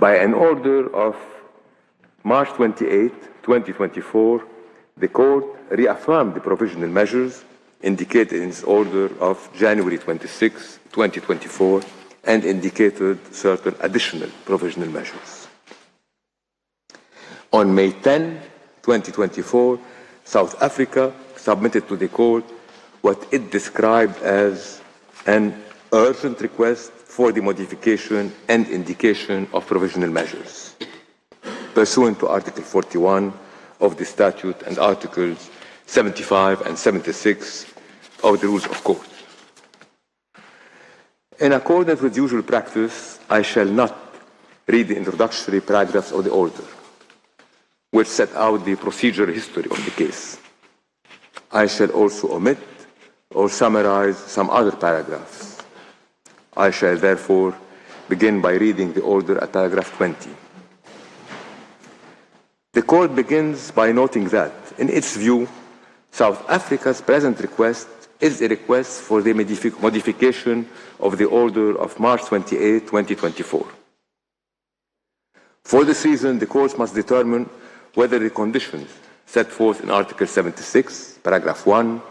By an order of March 28, 2024, the Court reaffirmed the provisional measures indicated in its order of January 26, 2024, and indicated certain additional provisional measures. On May 10, 2024, South Africa submitted to the Court what it described as an urgent request for the modification and indication of provisional measures, pursuant to Article 41 of the Statute and Articles 75 and 76 of the Rules of Court. In accordance with usual practice, I shall not read the introductory paragraphs of the order, which set out the procedural history of the case. I shall also omit or summarize some other paragraphs. I shall therefore begin by reading the order at paragraph 20. The Court begins by noting that, in its view, South Africa's present request is a request for the modification of the order of March 28, 2024. For this reason, the Court must determine whether the conditions set forth in Article 76, paragraph 1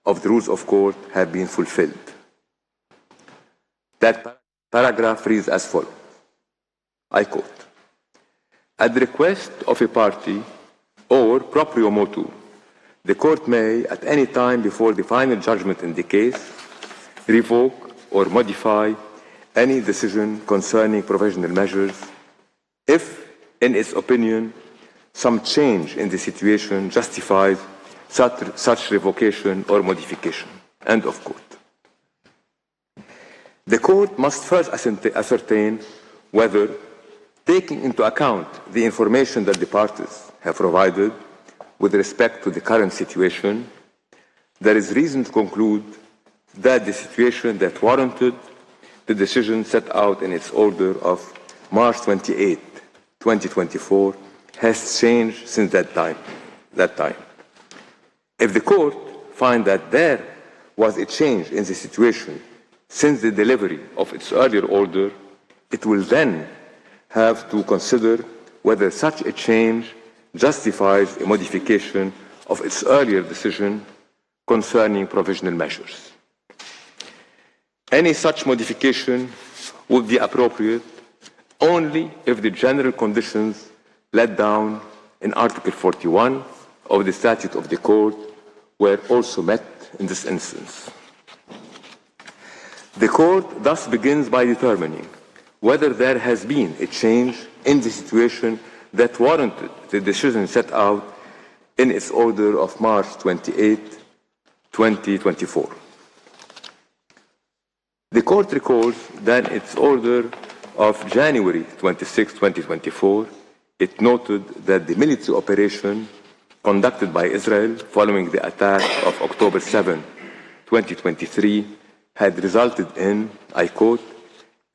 of the Rules of Court have been fulfilled. That paragraph reads as follows. I quote, "At the request of a party or proprio motu, the Court may, at any time before the final judgment in the case, revoke or modify any decision concerning provisional measures if, in its opinion, some change in the situation justifies such revocation or modification." End of quote. The Court must first ascertain whether, taking into account the information that the parties have provided with respect to the current situation, there is reason to conclude that the situation that warranted the decision set out in its order of March 28, 2024 has changed since that time. If the Court finds that there was a change in the situation since the delivery of its earlier order, it will then have to consider whether such a change justifies a modification of its earlier decision concerning provisional measures. Any such modification would be appropriate only if the general conditions laid down in Article 41 of the Statute of the Court were also met in this instance. The Court thus begins by determining whether there has been a change in the situation that warranted the decision set out in its order of March 28, 2024. The Court recalls that in its order of January 26, 2024, it noted that the military operation conducted by Israel following the attack of October 7, 2023, had resulted in, I quote,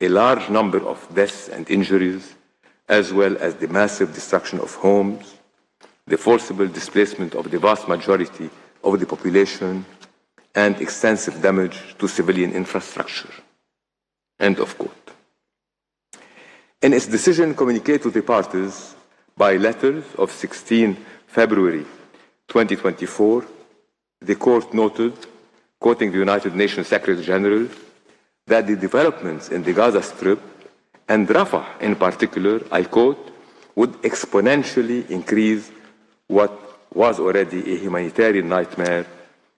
"a large number of deaths and injuries, as well as the massive destruction of homes, the forcible displacement of the vast majority of the population, and extensive damage to civilian infrastructure." End of quote. In its decision communicated to the parties by letters of 16 February 2024, the Court noted, quoting the United Nations Secretary General, that the developments in the Gaza Strip and Rafah in particular, I quote, would exponentially increase what was already a humanitarian nightmare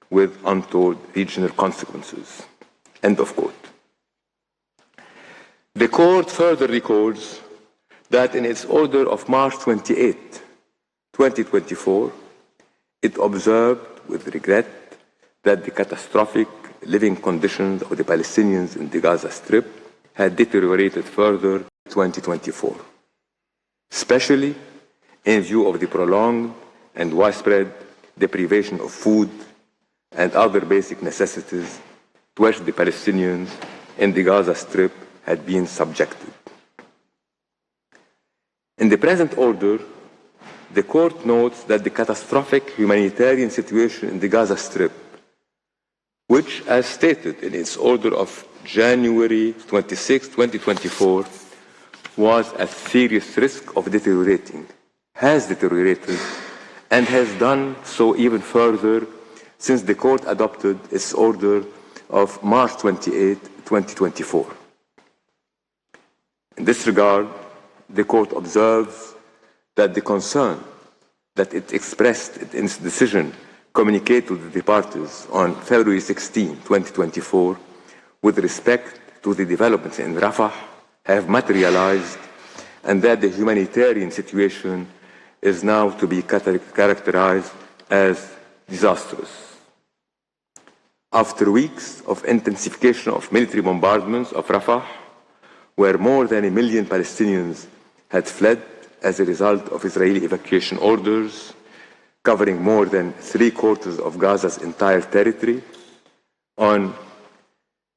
with untold regional consequences. End of quote. The Court further records that in its order of March 28, 2024, it observed with regret that the catastrophic living conditions of the Palestinians in the Gaza Strip had deteriorated further in 2024, especially in view of the prolonged and widespread deprivation of food and other basic necessities to which the Palestinians in the Gaza Strip had been subjected. In the present order, the Court notes that the catastrophic humanitarian situation in the Gaza Strip, which, as stated in its order of January 26, 2024, was at serious risk of deteriorating, has deteriorated, and has done so even further since the court adopted its order of March 28, 2024. In this regard, the court observes that the concern that it expressed in its decision communicated to the parties on February 16, 2024, with respect to the developments in Rafah have materialized, and that the humanitarian situation is now to be characterized as disastrous. After weeks of intensification of military bombardments of Rafah, where more than 1 million Palestinians had fled as a result of Israeli evacuation orders, covering more than 3/4 of Gaza's entire territory, on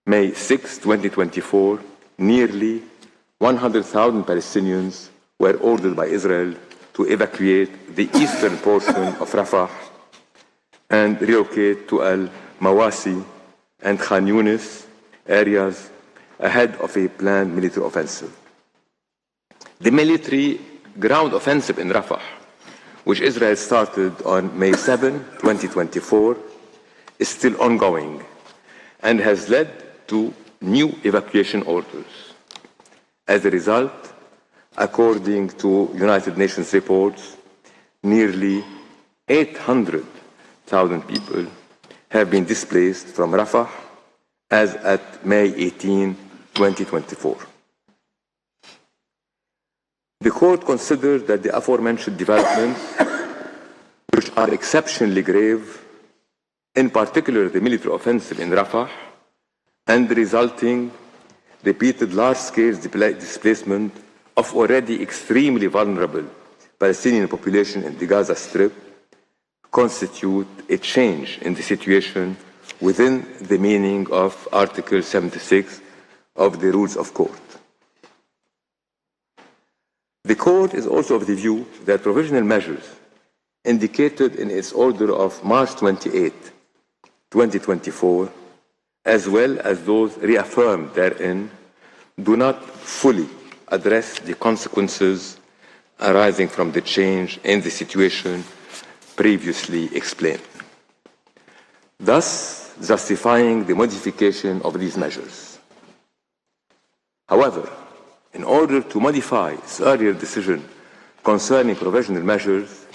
May 6, 2024, nearly 100,000 Palestinians were ordered by Israel to evacuate the eastern portion of Rafah and relocate to Al-Mawasi and Khan Yunis areas ahead of a planned military offensive. The military ground offensive in Rafah, which Israel started on May 7, 2024, is still ongoing and has led to new evacuation orders. As a result, according to United Nations reports, nearly 800,000 people have been displaced from Rafah as at May 18, 2024. The court considered that the aforementioned developments, which are exceptionally grave, in particular the military offensive in Rafah and the resulting repeated large-scale displacement of already extremely vulnerable Palestinian population in the Gaza Strip, constitute a change in the situation within the meaning of Article 76 of the Rules of Court. The Court is also of the view that provisional measures indicated in its order of March 28, 2024, as well as those reaffirmed therein, do not fully address the consequences arising from the change in the situation previously explained, thus justifying the modification of these measures. However, in order to modify its earlier decision concerning provisional measures,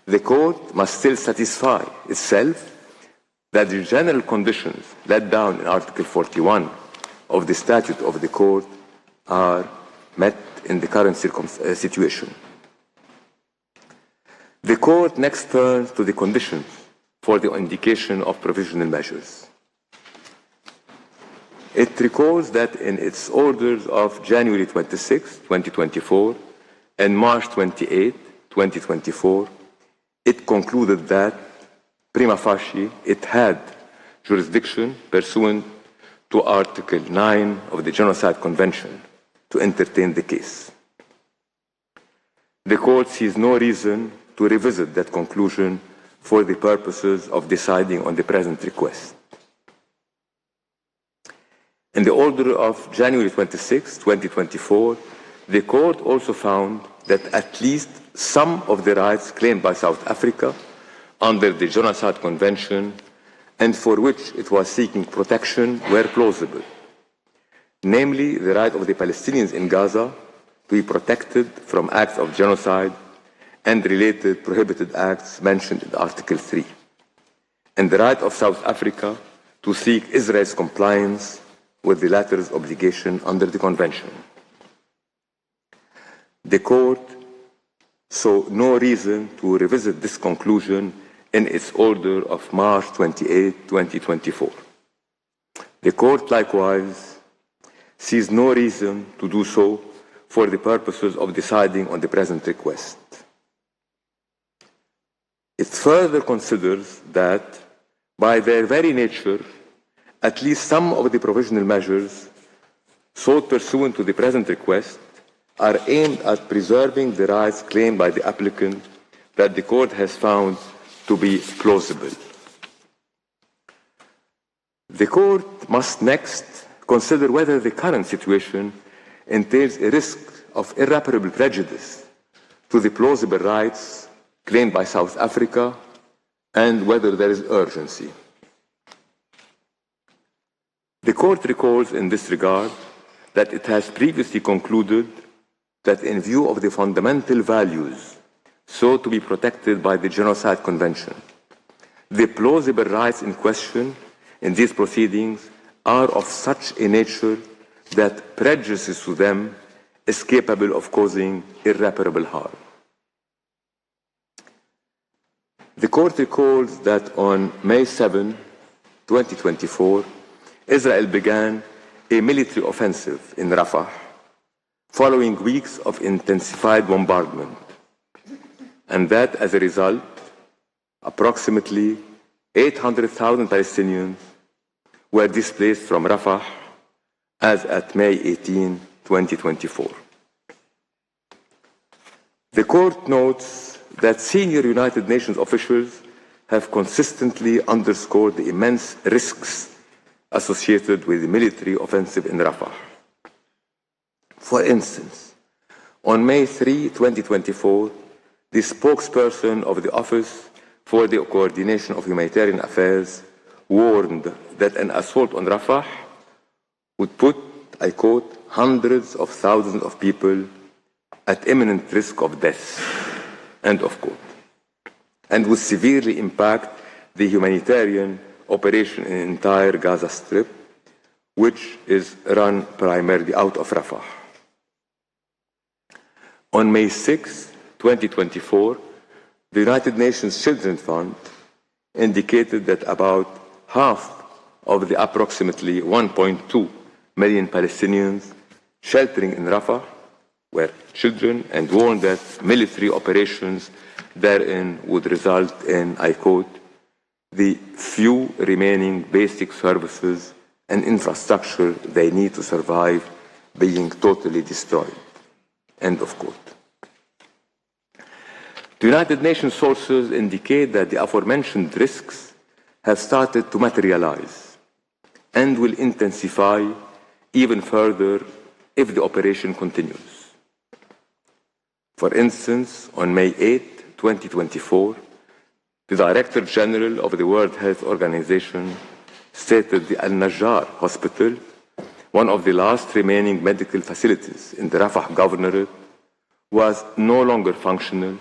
the Court must still satisfy itself that the general conditions laid down in Article 41 of the Statute of the Court are met in the current situation. The Court next turns to the conditions for the indication of provisional measures. It recalls that in its orders of January 26, 2024 and March 28, 2024, it concluded that, prima facie, it had jurisdiction pursuant to Article 9 of the Genocide Convention to entertain the case. The Court sees no reason to revisit that conclusion for the purposes of deciding on the present request. In the order of January 26, 2024, the Court also found that at least some of the rights claimed by South Africa under the Genocide Convention and for which it was seeking protection were plausible, namely the right of the Palestinians in Gaza to be protected from acts of genocide and related prohibited acts mentioned in Article 3, and the right of South Africa to seek Israel's compliance with the latter's obligation under the Convention. The Court saw no reason to revisit this conclusion in its order of March 28, 2024. The Court likewise sees no reason to do so for the purposes of deciding on the present request. It further considers that, by their very nature, at least some of the provisional measures sought pursuant to the present request are aimed at preserving the rights claimed by the applicant that the Court has found to be plausible. The Court must next consider whether the current situation entails a risk of irreparable prejudice to the plausible rights claimed by South Africa and whether there is urgency. The court recalls in this regard that it has previously concluded that in view of the fundamental values sought to be protected by the Genocide Convention, the plausible rights in question in these proceedings are of such a nature that prejudice to them is capable of causing irreparable harm. The court recalls that on May 7, 2024, Israel began a military offensive in Rafah following weeks of intensified bombardment, and that as a result, approximately 800,000 Palestinians were displaced from Rafah as at May 18, 2024. The court notes that senior United Nations officials have consistently underscored the immense risks associated with the military offensive in Rafah. For instance, on May 3, 2024, the spokesperson of the Office for the Coordination of Humanitarian Affairs warned that an assault on Rafah would put, I quote, hundreds of thousands of people at imminent risk of death, end of quote, and would severely impact the humanitarian operation in the entire Gaza Strip, which is run primarily out of Rafah. On May 6, 2024, the United Nations Children's Fund indicated that about half of the approximately 1.2 million Palestinians sheltering in Rafah were children, and warned that military operations therein would result in, I quote, the few remaining basic services and infrastructure they need to survive being totally destroyed, end of quote. The United Nations sources indicate that the aforementioned risks have started to materialize and will intensify even further if the operation continues. For instance, on May 8, 2024, the Director General of the World Health Organization stated the Al-Najjar Hospital, one of the last remaining medical facilities in the Rafah Governorate, was no longer functional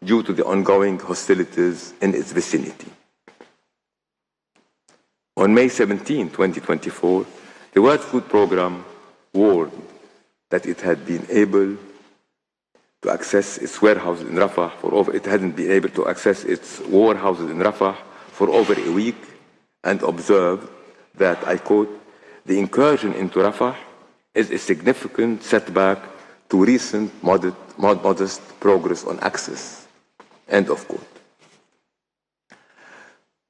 due to the ongoing hostilities in its vicinity. On May 17, 2024, the World Food Programme warned that it had been able to access its warehouses in Rafah it hadn't been able to access its warehouses in Rafah for over a week, and observed that, I quote, the incursion into Rafah is a significant setback to recent modest progress on access, end of quote.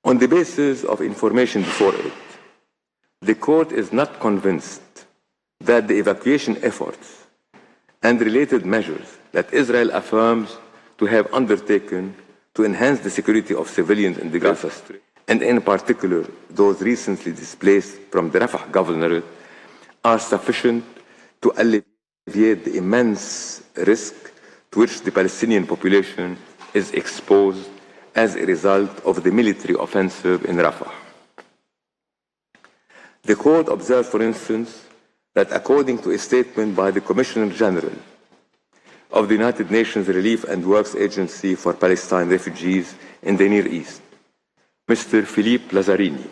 On the basis of information before it, the court is not convinced that the evacuation efforts and related measures that Israel affirms to have undertaken to enhance the security of civilians in the Gaza Strip, and in particular those recently displaced from the Rafah Governorate, are sufficient to alleviate the immense risk to which the Palestinian population is exposed as a result of the military offensive in Rafah. The court observed, for instance, that according to a statement by the Commissioner General of the United Nations Relief and Works Agency for Palestine refugees in the Near East, Mr. Philippe Lazzarini,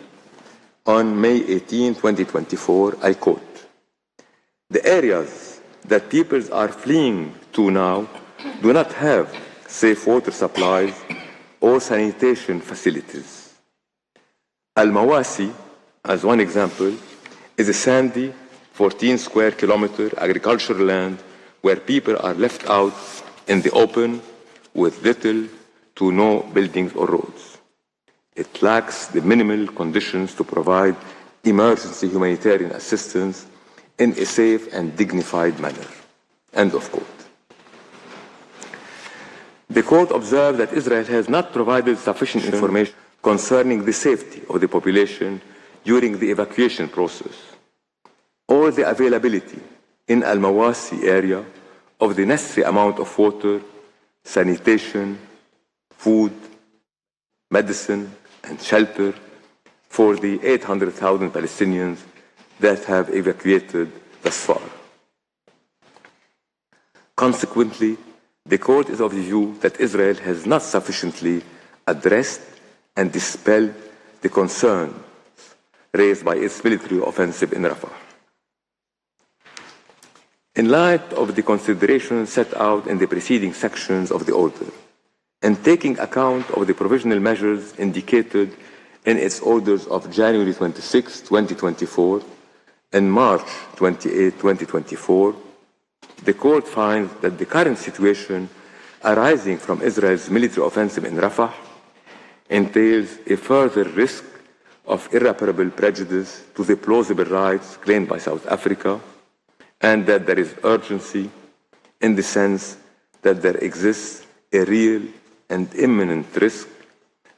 on May 18, 2024, I quote, the areas that peoples are fleeing to now do not have safe water supplies or sanitation facilities. Al-Mawasi, as one example, is a sandy 14 square kilometer agricultural land where people are left out in the open with little to no buildings or roads. It lacks the minimal conditions to provide emergency humanitarian assistance in a safe and dignified manner, end of quote. The court observed that Israel has not provided sufficient information concerning the safety of the population during the evacuation process, or the availability in Al-Mawasi area of the necessary amount of water, sanitation, food, medicine, and shelter for the 800,000 Palestinians that have evacuated thus far. Consequently, the Court is of the view that Israel has not sufficiently addressed and dispelled the concerns raised by its military offensive in Rafah. In light of the considerations set out in the preceding sections of the order, and taking account of the provisional measures indicated in its orders of January 26, 2024 and March 28, 2024, the Court finds that the current situation arising from Israel's military offensive in Rafah entails a further risk of irreparable prejudice to the plausible rights claimed by South Africa, and that there is urgency in the sense that there exists a real and imminent risk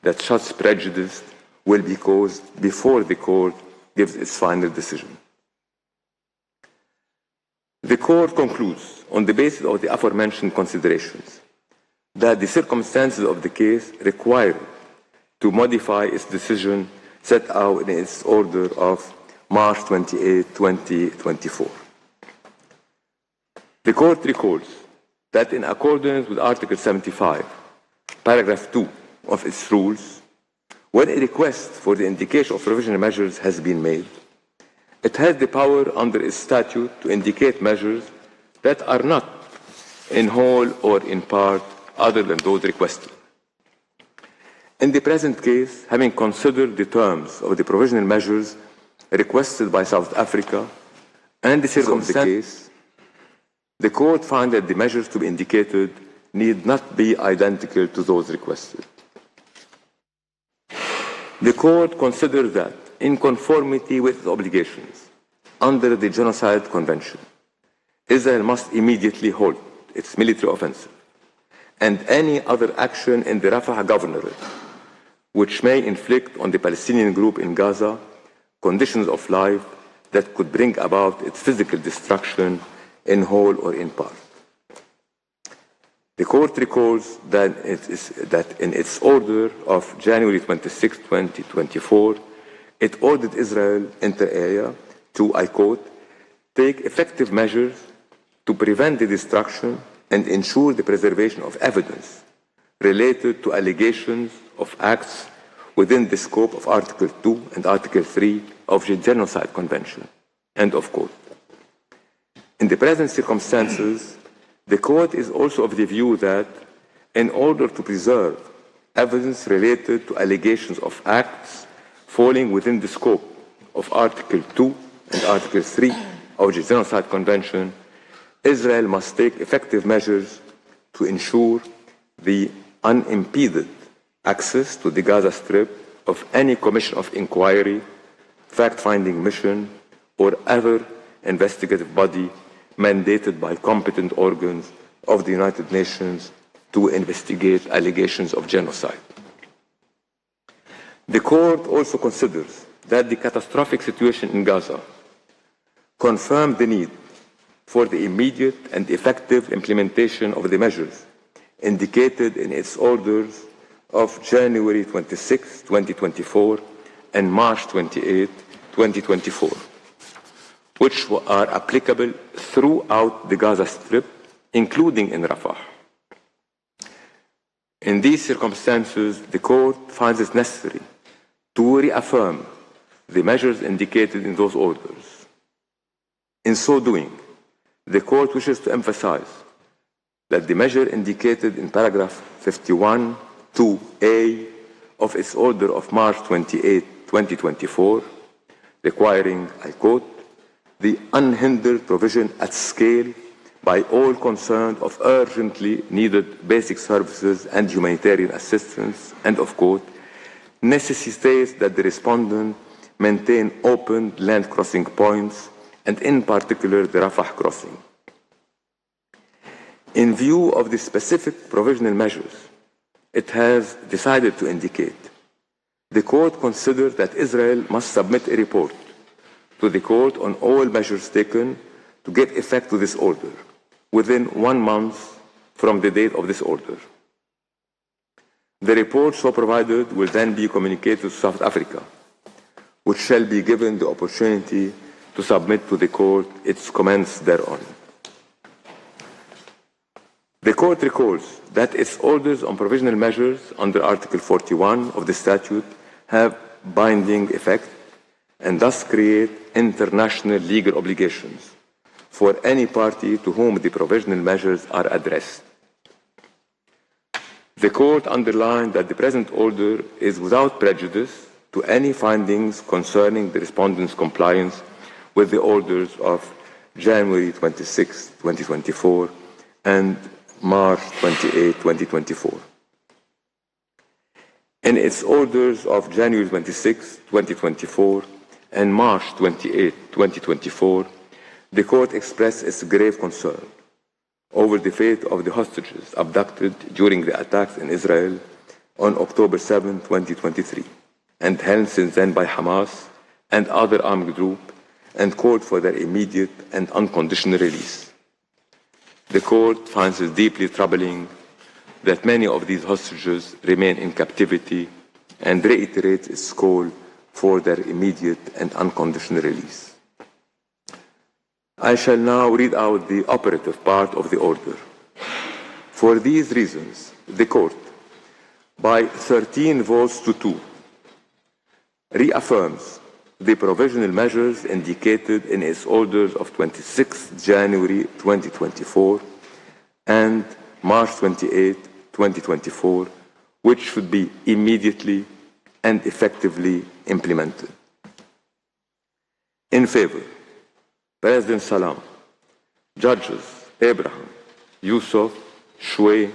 that such prejudice will be caused before the Court gives its final decision. The Court concludes, on the basis of the aforementioned considerations, that the circumstances of the case require to modify its decision set out in its order of March 28, 2024. The Court recalls that in accordance with Article 75, Paragraph 2 of its rules, when a request for the indication of provisional measures has been made, it has the power under its statute to indicate measures that are not in whole or in part other than those requested. In the present case, having considered the terms of the provisional measures requested by South Africa and the circumstances of the case, the Court found that the measures to be indicated need not be identical to those requested. The Court considers that, in conformity with its obligations under the Genocide Convention, Israel must immediately halt its military offensive and any other action in the Rafah governorate which may inflict on the Palestinian group in Gaza conditions of life that could bring about its physical destruction in whole or in part. The Court recalls that in its order of January 26, 2024, it ordered Israel inter alia to, I quote, take effective measures to prevent the destruction and ensure the preservation of evidence related to allegations of acts within the scope of Article 2 and Article 3 of the Genocide Convention, end of quote. In the present circumstances, the Court is also of the view that, in order to preserve evidence related to allegations of acts falling within the scope of Article 2 and Article 3 of the Genocide Convention, Israel must take effective measures to ensure the unimpeded access to the Gaza Strip of any commission of inquiry, fact-finding mission, or other investigative body mandated by competent organs of the United Nations to investigate allegations of genocide. The Court also considers that the catastrophic situation in Gaza confirmed the need for the immediate and effective implementation of the measures indicated in its orders of January 26, 2024 and March 28, 2024, which are applicable throughout the Gaza Strip, including in Rafah. In these circumstances, the Court finds it necessary to reaffirm the measures indicated in those orders. In so doing, the Court wishes to emphasize that the measure indicated in paragraph 51, 2a of its order of March 28, 2024, requiring, I quote, the unhindered provision at scale by all concerned of urgently needed basic services and humanitarian assistance, end of quote, necessitates that the respondent maintain open land crossing points, and in particular the Rafah crossing. In view of the specific provisional measures it has decided to indicate, the Court considered that Israel must submit a report to the Court on all measures taken to give effect to this order, within 1 month from the date of this order. The report so provided will then be communicated to South Africa, which shall be given the opportunity to submit to the court its comments thereon. The court recalls that its orders on provisional measures under Article 41 of the statute have binding effect and thus create international legal obligations for any party to whom the provisional measures are addressed. The court underlined that the present order is without prejudice to any findings concerning the respondents' compliance with the orders of January 26, 2024 and March 28, 2024. In its orders of January 26, 2024 and March 28, 2024, the court expressed its grave concern over the fate of the hostages abducted during the attacks in Israel on October 7, 2023, and held since then by Hamas and other armed groups, and called for their immediate and unconditional release. The court finds it deeply troubling that many of these hostages remain in captivity and reiterates its call for their immediate and unconditional release. I shall now read out the operative part of the order. For these reasons, the court, by 13 votes to 2, reaffirms the provisional measures indicated in its orders of 26 January 2024 and March 28, 2024, which should be immediately and effectively implemented. In favor, President Salam, Judges Abraham, Yusuf, Shway,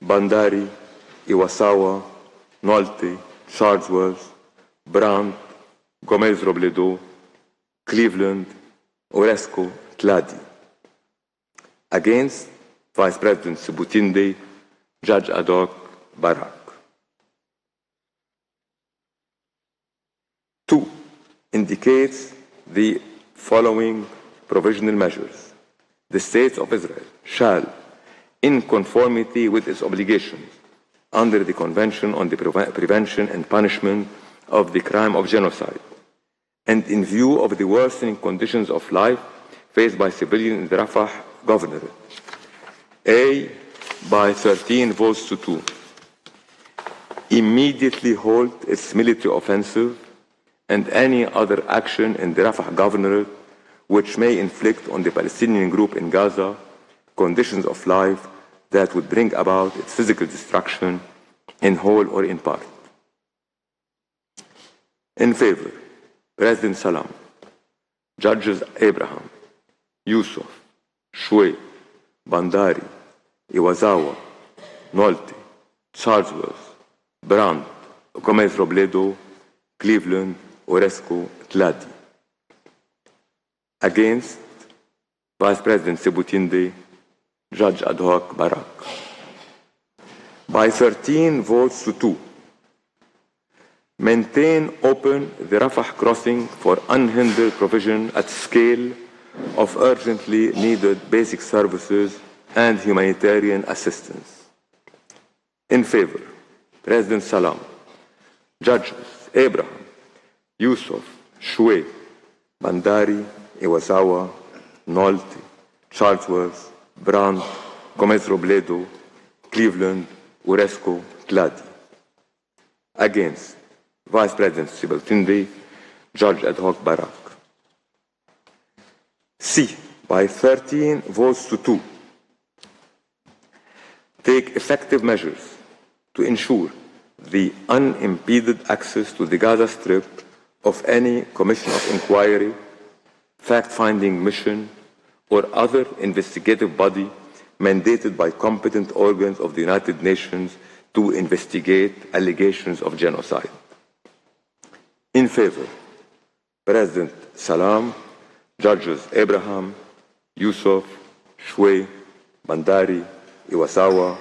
Bandari, Iwasawa, Nolte, Charlesworth, Brandt, Gomez Robledo, Cleveland, Oresco, Tladi. Against, Vice President Sebutinde, Judge ad hoc Bar-Aks. 2. Indicates the following provisional measures. The State of Israel shall, in conformity with its obligations under the Convention on the Prevention and Punishment of the Crime of Genocide, and in view of the worsening conditions of life faced by civilians in the Rafah Governorate, A, by 13 votes to 2, immediately halt its military offensive and any other action in the Rafah Governorate which may inflict on the Palestinian group in Gaza conditions of life that would bring about its physical destruction in whole or in part. In favor, President Salam, Judges Abraham, Yusuf, Shway, Bandari, Iwasawa, Nolte, Charlesworth, Brandt, Gomez Robledo, Cleveland, Oresco, Tladi. Against, Vice President Sebutinde, Judge ad hoc Bar-Aks. By 13 votes to 2, maintain open the Rafah crossing for unhindered provision at scale of urgently needed basic services and humanitarian assistance. In favor, President Salam, Judges Abraham, Yusuf, Shway, Bandari, Iwasawa, Nolte, Charlesworth, Brandt, Gomez Robledo, Cleveland, Oresco, Tladi. Against, Vice President Sebutinde, Judge ad hoc Bar-Aks. C, by 13 votes to 2, take effective measures to ensure the unimpeded access to the Gaza Strip of any commission of inquiry, fact-finding mission, or other investigative body mandated by competent organs of the United Nations to investigate allegations of genocide. In favor, President Salam, Judges Abraham, Yusuf, Shway, Bandari, Iwasawa,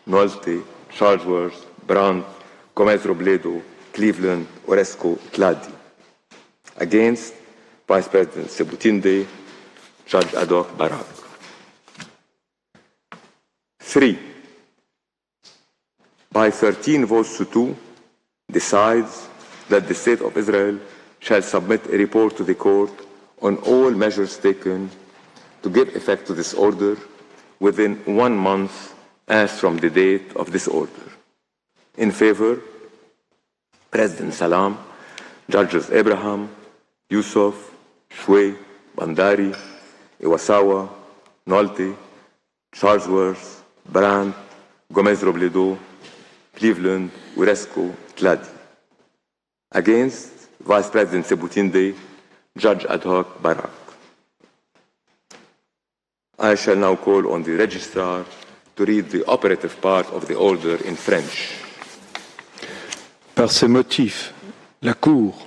Nolte, Charlesworth, Brandt, Gomez Robledo, Cleveland, Oresco, Tladi. Against, Vice President Sebutinde, Judge ad hoc Bar-Aks. 3, by 13 votes to 2, decides that the State of Israel shall submit a report to the court on all measures taken to give effect to this order within 1 month as from the date of this order. In favor, President Salam, Judges Abraham, Yusuf, Shway, Bandari, Iwasawa, Nolte, Charlesworth, Brandt, Gomez-Robledo, Cleveland, Uresco, Tladi. Against, Vice President Sebutinde, Judge Ad hoc Bar-Aks. I shall now call on the Registrar to read the operative part of the order in French. Par ces motifs, la Cour,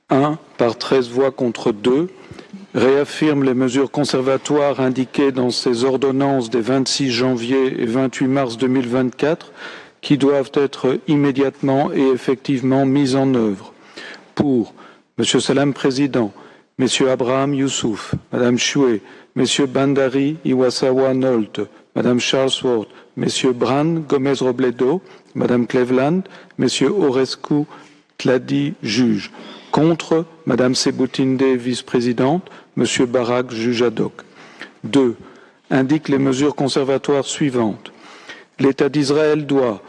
1, par 13 voix contre 2, réaffirme les mesures conservatoires indiquées dans ses ordonnances des 26 janvier et 28 mars 2024 qui doivent être immédiatement et effectivement mises en œuvre. Pour M. Salam Président, M. Abraham Youssouf, Mme Choué, M. Bandari Iwasawa Nolte, Mme Charlesworth, M. Bran Gomez-Robledo, Mme Cleveland, M. Orescu Tladi, juge. Contre, Mme Sebutinde, vice-présidente, M. Bar-Aks, juge ad hoc. 2. Indique les mesures conservatoires suivantes. L'État d'Israël doit,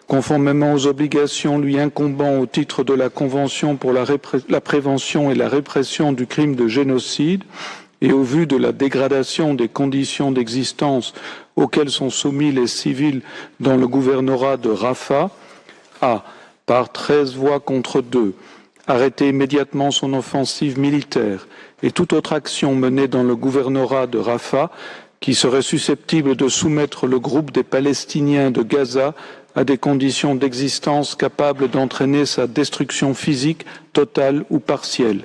conformément aux obligations lui incombant au titre de la Convention pour la prévention et la répression du crime de génocide, et au vu de la dégradation des conditions d'existence auxquelles sont soumis les civils dans le gouvernorat de Rafah, a, par 13 voix contre 2, arrêté immédiatement son offensive militaire et toute autre action menée dans le gouvernorat de Rafah qui serait susceptible de soumettre le groupe des Palestiniens de Gaza à des conditions d'existence capables d'entraîner sa destruction physique totale ou partielle.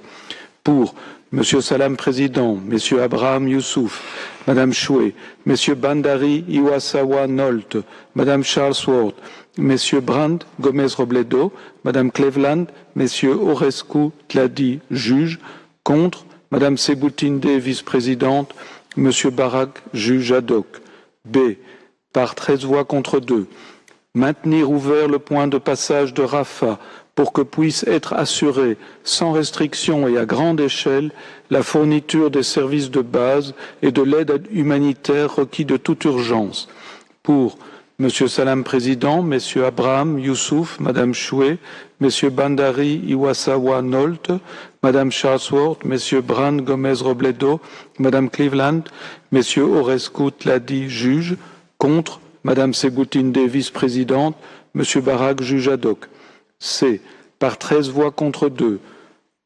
Pour M. Salam Président, M. Abraham Youssouf, Mme Choué, M. Bandari Iwasawa Nolte, Mme Charlesworth, M. Brandt Gomez-Robledo, Mme Cleveland, M. Orescu Tladi, juge. Contre, Mme Sebutinde, vice-présidente, M. Bar-Aks, juge ad hoc. B. Par 13 voix contre 2. Maintenir ouvert le point de passage de Rafah pour que puisse être assurée, sans restriction et à grande échelle, la fourniture des services de base et de l'aide humanitaire requis de toute urgence. Pour M. Salam Président, M. Abraham Youssouf, Mme Choué, M. Bandari Iwasawa Nolte, Mme Charlesworth, M. Bran Gomez-Robledo, Mme Cleveland, M. Orescu Tladi, juge. Contre, Mme Sebutinde, vice-présidente, M. Bar-Aks, juge ad hoc. C. Par 13 voix contre 2.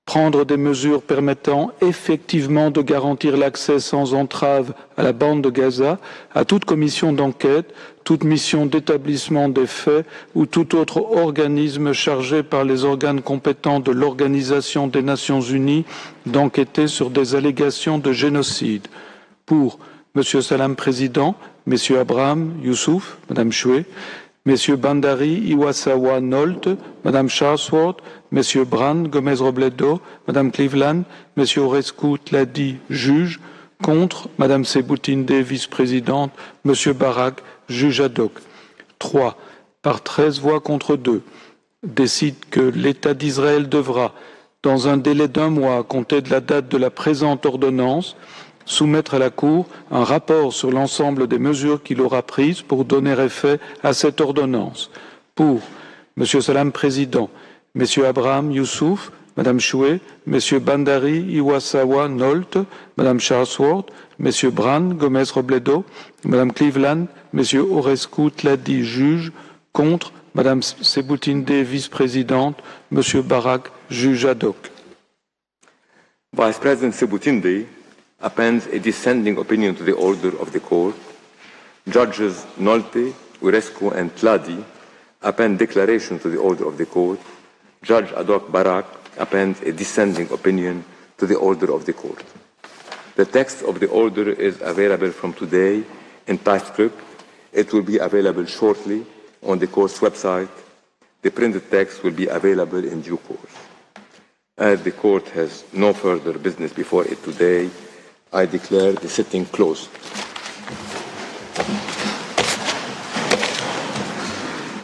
Prendre des mesures permettant effectivement de garantir l'accès sans entrave à la bande de Gaza, à toute commission d'enquête, toute mission d'établissement des faits ou tout autre organisme chargé par les organes compétents de l'Organisation des Nations Unies d'enquêter sur des allégations de génocide. Pour M. Salam Président, M. Abraham Youssouf, Mme Choué, M. Bandari Iwasawa Nolte, Mme Charlesworth, M. Bran Gomez-Robledo, Mme Cleveland, M. Orescu Tladi, juge. Contre, Mme Sebutinde, vice-présidente, M. Bar-Aks, juge ad hoc. 3. Par 13 voix contre 2, décide que l'État d'Israël devra, dans un délai d'1 mois à compter de la date de la présente ordonnance, soumettre à la Cour un rapport sur l'ensemble des mesures qu'il aura prises pour donner effet à cette ordonnance. Pour M. Salam Président, M. Abraham Youssouf, Mme Choué, M. Bandari Iwasawa Nolte, Mme Charlesworth, M. Bran Gomez-Robledo, Mme Cleveland, M. Orescu Tladi, juge. Contre, Mme Sebutinde, vice-présidente, M. Bar-Aks, juge ad hoc. Vice President Sebutinde appends a dissenting opinion to the order of the court. Judges Nolte, Urescu, and Tladi append declaration to the order of the court. Judge ad hoc Bar-Aks appends a dissenting opinion to the order of the court. The text of the order is available from today in typescript. It will be available shortly on the court's website. The printed text will be available in due course. As the court has no further business before it today, I declare the sitting closed.